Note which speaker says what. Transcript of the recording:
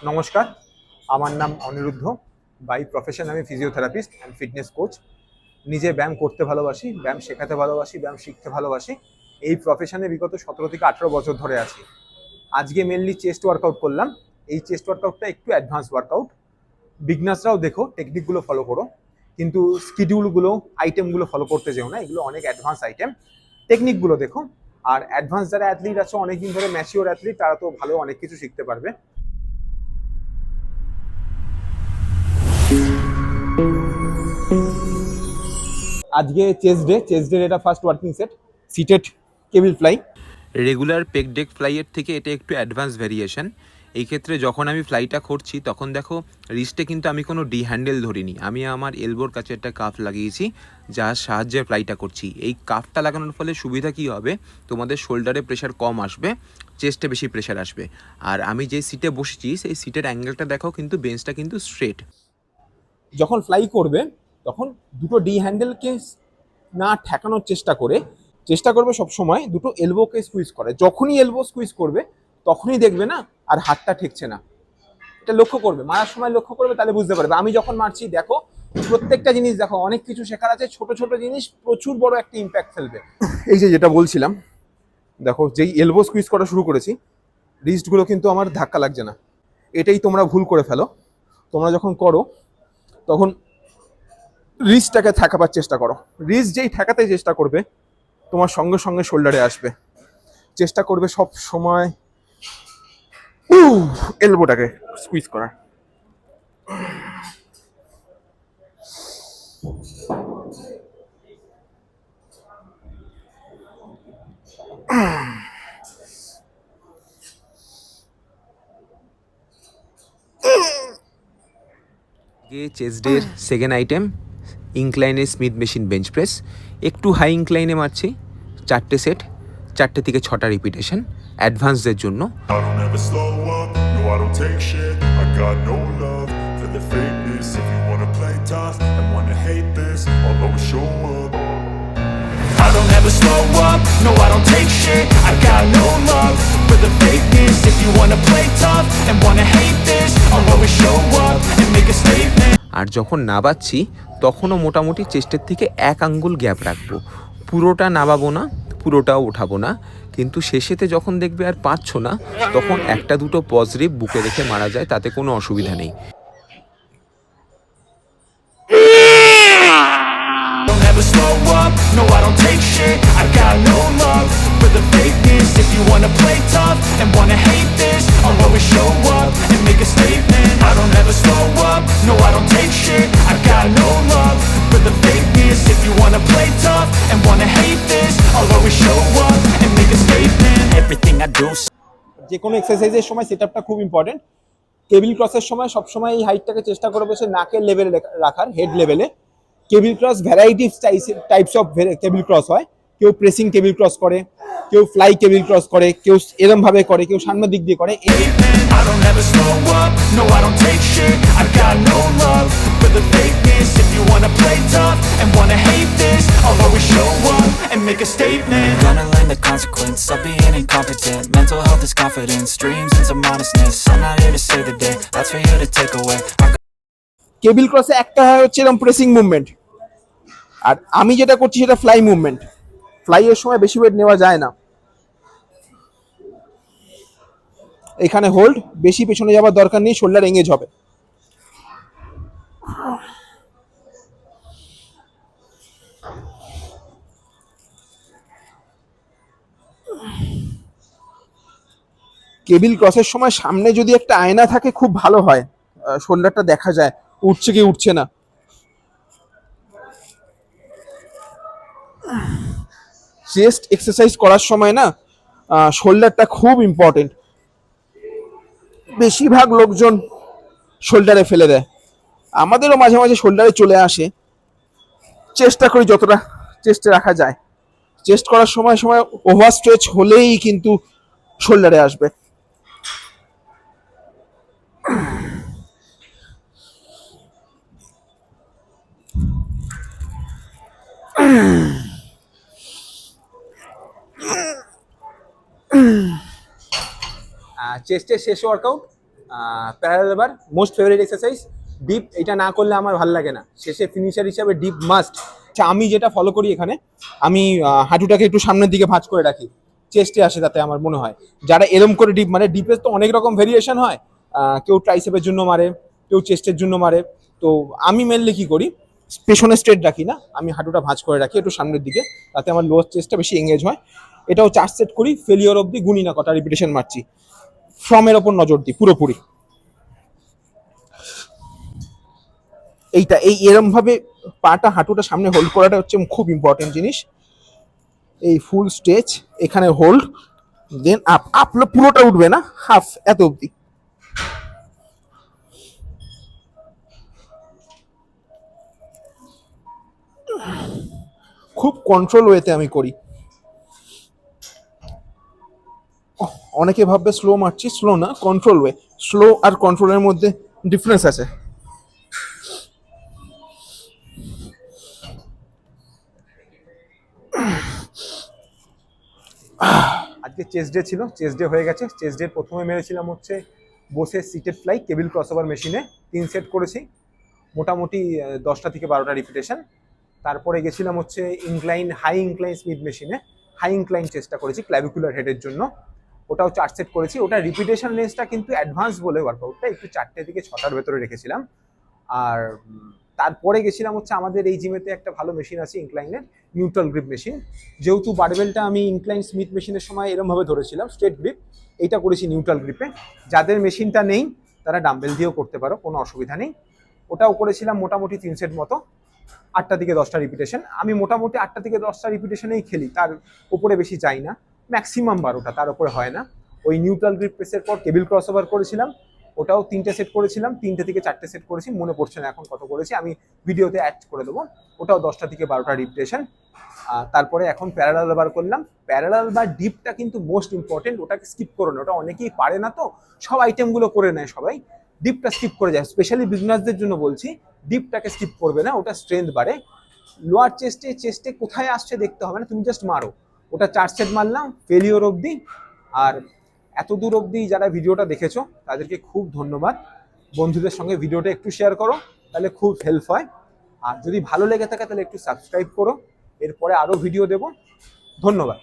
Speaker 1: নমস্কার, আমার নাম অনিরুদ্ধ। বাই প্রফেশন আমি ফিজিওথেরাপিস্ট অ্যান্ড ফিটনেস কোচ। নিজে ব্যায়াম করতে ভালোবাসি, ব্যায়াম শেখাতে ভালোবাসি, ব্যায়াম শিখতে ভালোবাসি। এই প্রফেশনে বিগত 17 থেকে 18 বছর ধরে আছি। আজকে মেনলি চেস্ট ওয়ার্কআউট করলাম। এই চেস্ট ওয়ার্কআউটটা একটু অ্যাডভান্স ওয়ার্কআউট। বিগনার্সরাও দেখো, টেকনিকগুলো ফলো করো, কিন্তু স্কিডিউলগুলো, আইটেমগুলো ফলো করতে যেও না। এগুলো অনেক অ্যাডভান্স আইটেম। টেকনিকগুলো দেখো। আর অ্যাডভান্স যারা অ্যাথলিট আছে, অনেকদিন ধরে ম্যাচিওর অ্যাথলিট, তারা তো ভালো অনেক কিছু শিখতে পারবে। আজকে চেস্ট ডে এটা ফার্স্ট ওয়ার্কিং সেট, সিটেড কেবল ফ্লাই।
Speaker 2: রেগুলার পেক ডেক ফ্লাইয়ের থেকে এটা একটু অ্যাডভান্স ভ্যারিয়েশন। এই ক্ষেত্রে যখন আমি ফ্লাইটা করছি তখন দেখো রিস্টে কিন্তু আমি কোনো ডি হ্যান্ডেল ধরিনি, আমি আমার এলবোর কাছে একটা কাফ লাগিয়েছি যার সাহায্যে ফ্লাইটা করছি। এই কাফটা লাগানোর ফলে সুবিধা কী হবে, তোমাদের শোল্ডারে প্রেশার কম আসবে, চেস্টে বেশি প্রেশার আসবে। আর আমি যে সিটে বসেছি সেই সিটের অ্যাঙ্গেলটা দেখো, কিন্তু বেঞ্চটা কিন্তু স্ট্রেট।
Speaker 1: যখন ফ্লাই করবে তখন দুটো ডি হ্যান্ডেলকে না ঠেকানোর চেষ্টা করবে সব সময় দুটো এলবোকে স্কুইজ করে। যখনই এলবো স্কুইজ করবে তখনই দেখবে না আর হাতটা ঠেকছে না। এটা লক্ষ্য করবে, মারার সময় লক্ষ্য করবে, তাহলে বুঝতে পারবে। আমি যখন মারছি দেখো, প্রত্যেকটা জিনিস দেখো, অনেক কিছু শেখার আছে। ছোট ছোট জিনিস প্রচুর বড় একটা ইম্প্যাক্ট ফেলবে। এই যে যেটা বলছিলাম, দেখো যেই এলবো স্কুইজ করা শুরু করেছি, রিস্টগুলো কিন্তু আমার ধাক্কা লাগছে না। এটাই তোমরা ভুল করে ফেলো। তোমরা যখন করো তখন রিস্টটাকে ঠেকাবার চেষ্টা করো। রিস্ট যেই ঠেকাতে চেষ্টা করবে তোমার সঙ্গে সঙ্গে শোল্ডারে আসবে। চেষ্টা করবে সব সময় এলবোটাকে স্কুইজ করার।
Speaker 2: চেস্ট ডের সেকেন্ড আইটেম ইনক্লাইনে স্মিথ মেশিন বেঞ্চ প্রেস। একটু হাই ইনক্লাইনে মারছি, 4টে সেট, 4টে থেকে 6টা রিপিটেশন অ্যাডভান্সদের জন্য।
Speaker 3: I don't ever slow up, no I don't take shit. I got no love for the fakeness. If you wanna play tough and wanna hate this, I'll always show up. I don't ever slow up, no I don't take shit. I got no love for the fakeness. If you wanna play tough and wanna hate this, I'll always show up and make a statement.
Speaker 2: আর যখন নাবাচ্ছি তখনও মোটামুটি চেস্টের থেকে 1 আঙ্গুল gap রাখবো। পুরোটা নাবাবো না, পুরোটাও ওঠাবো না, কিন্তু শেষেতে যখন দেখবে আর পারছো না তখন 1-2 পজিটিভ বুকে রেখে মারা যায়, তাতে কোনো অসুবিধা নেই।
Speaker 3: Don't ever slow up, no I don't take shit. I got no love for the fakeness. If you wanna play tough and wanna hate this, I'll always show up and make a statement. I don't ever slow up, no I don't take shit. I got no love for the fakeness. If you wanna play tough and wanna hate this, I'll always show up and make a statement. Everything I do.
Speaker 1: যে কোনো এক্সারসাইজের সময় সেটআপটা খুব important. Cable ক্রসের সময় সবসময় এই হাইটটাকে চেষ্টা করবে সে নাকের লেভেলে রাখার, হেড লেভেলে। Cable cross variety types of cable cross হয়। কেউ প্রেসিং কেবিল ক্রস করে, কেউ ফ্লাই কেবিল ক্রস করে, কেউ এরম ভাবে করে, কেউ সামনের দিক দিয়ে করে।
Speaker 3: I don't ever slow up, no I don't take shit. I got no love for the fakeness. If you wanna play tough and wanna hate this, I'll always show up and make a statement.
Speaker 4: Gonna learn the consequence of being incompetent. Mental health is confidence, dreams and some honestness. I'm not here to save the day, that's for you to take away.
Speaker 1: Cable ক্রসে একটা হচ্ছে এরকম pressing movement, আর আমি যেটা করছি সেটা fly movement. Fly এর সময় বেশি ওয়েট নেওয়া যায় না। এখানে হোল্ড, বেশি পেছনে যাওয়ার দরকার নেই, শোল্ডার এঙ্গেজ হবে। কেবিল ক্রসের সময় সামনে যদি একটা আয়না থাকে খুব ভালো হয়, শোল্ডারটা দেখা যায় উঠছে কি উঠছে না। চেস্ট এক্সারসাইজ করার সময় না শোল্ডারটা খুব ইম্পর্টেন্ট। বেশিরভাগ লোকজন শোল্ডারে ফেলে দেয়, আমাদেরও মাঝে মাঝে শোল্ডারে চলে আসে। চেষ্টা করি যতটা চেস্টে রাখা যায়। চেস্ট করার সময় সময় ওভার স্ট্রেচ হলেই কিন্তু শোল্ডারে আসবে। চেস্টের শেষ ওয়ার্কআউট প্যারালাল বার মোস্ট ফেভারিট এক্সারসাইজ। ডিপ এটা না করলে আমার ভালো লাগে না, শেষে ফিনিশার হিসাবে ডিপ মাস্ট। আচ্ছা, আমি যেটা ফলো করি এখানে, আমি হাঁটুটাকে একটু সামনের দিকে ভাঁজ করে রাখি, চেস্টে আসে, তাতে আমার মনে হয় যারা এরম করে ডিপ মানে, ডিপের তো অনেক রকম ভেরিয়েশন হয়, কেউ ট্রাইসেপের জন্য মারে, কেউ চেস্টের জন্য মারে। তো আমি মেনলি কি করি, পেছনে স্ট্রেট রাখি না, আমি হাঁটুটা ভাঁজ করে রাখি একটু সামনের দিকে, তাতে আমার লোয়ার চেস্টটা বেশি এঙ্গেজ হয়। এটাও 4 সেট করি, ফেলিওর অবধি গুনি না কটা রিপিটেশন মারছি, ফর্মের ওপর নজর দিই পুরোপুরি। এই এরম ভাবে পাটা হাঁটুটা সামনে হোল্ড করাটা হচ্ছে খুব ইম্পর্টেন্ট জিনিস। এই ফুল স্ট্রেচ, এখানে হোল্ড, দেন আপ আপ পুরোটা উঠবে না, হাফ এত অবধি। খুব কন্ট্রোল ওয়েতে আমি করি। অনেকে ভাববে স্লো মারছি, স্লো না, কন্ট্রোল ওয়ে। স্লো আর কন্ট্রোলের মধ্যে ডিফারেন্স আছে। আজকে চেস্ট ডে ছিল, চেস্ট ডে হয়ে গেছে। চেস্ট ডে প্রথমে মেরেছিলাম হচ্ছে বসে সিটেড ফ্লাই কেবিল ক্রসওভার মেশিনে, 3 সেট করেছি, মোটামুটি 10টা থেকে 12টা রিপিটেশন। তারপরে গেছিলাম হচ্ছে ইনক্লাইন, হাই ইনক্লাইন স্মিথ মেশিনে, হাই ইনক্লাইন চেষ্টা করেছি ক্ল্যাভিকুলার হেডের জন্য, ওটাও 4 সেট করেছি। ওটা রিপিটেশন রেঞ্জটা কিন্তু অ্যাডভান্স বলে ওয়ার্কআউটটা একটু 4টে থেকে 6টার ভেতরে রেখেছিলাম। আর তারপরে গেছিলাম হচ্ছে আমাদের এই জিমেতে একটা ভালো মেশিন আছে ইনক্লাইনের, নিউট্রাল গ্রিপ মেশিন। যেহেতু বারবেলটা আমি ইনক্লাইন স্মিথ মেশিনের সময় এরমভাবে ধরেছিলাম স্ট্রেট গ্রিপ, এইটা করেছি নিউট্রাল গ্রিপে। যাদের মেশিনটা নেই তারা ডাম্বেল দিয়েও করতে পারো, কোনো অসুবিধা নেই। ওটাও করেছিলাম মোটামুটি 3 সেট মতো, 8টা থেকে 10টা রিপিটেশন। আমি মোটামুটি 8টা থেকে 10টা রিপিটেশনেই খেলি, তার উপরে বেশি যাই না, ম্যাক্সিমাম 12টা, তার উপরে হয় না। ওই নিউট্রাল গ্রিপ প্রেসের পর কেবিল ক্রসওভার করেছিলাম, ওটাও 3টে সেট করেছিলাম, 3টে থেকে 4টে সেট করেছি, মনে পড়ছে না এখন কত করেছি, আমি ভিডিওতে অ্যাড করে দেবো। ওটাও 10টা থেকে 12টা রিপিটেশন। তারপরে এখন প্যারালাল বার করলাম। প্যারালাল বার ডিপটা কিন্তু মোস্ট ইম্পর্টেন্ট, ওটাকে স্কিপ করো না, ওটা অনেকেই পারে না, তো সব আইটেমগুলো করে নেয় সবাই, ডিপটা স্কিপ করে যায়। স্পেশালি বিগনার্সদের জন্য বলছি, ডিপটাকে স্কিপ করবে না, ওটা স্ট্রেংথ বাড়ে। লোয়ার চেস্টে কোথায় আসছে দেখতে হবে না, তুমি জাস্ট মারো। ওটা 4 সেট মারলাম ফেলিওর অবধি। আর এত দূর অবধি যারা ভিডিওটা দেখেছো তাদেরকে খুব ধন্যবাদ। বন্ধুদের সঙ্গে ভিডিওটা একটু শেয়ার করো, তাহলে খুব হেল্প হয়। আর যদি ভালো লেগে থাকে তাহলে একটু সাবস্ক্রাইব করো, এরপরে আরও ভিডিও দেবো। ধন্যবাদ।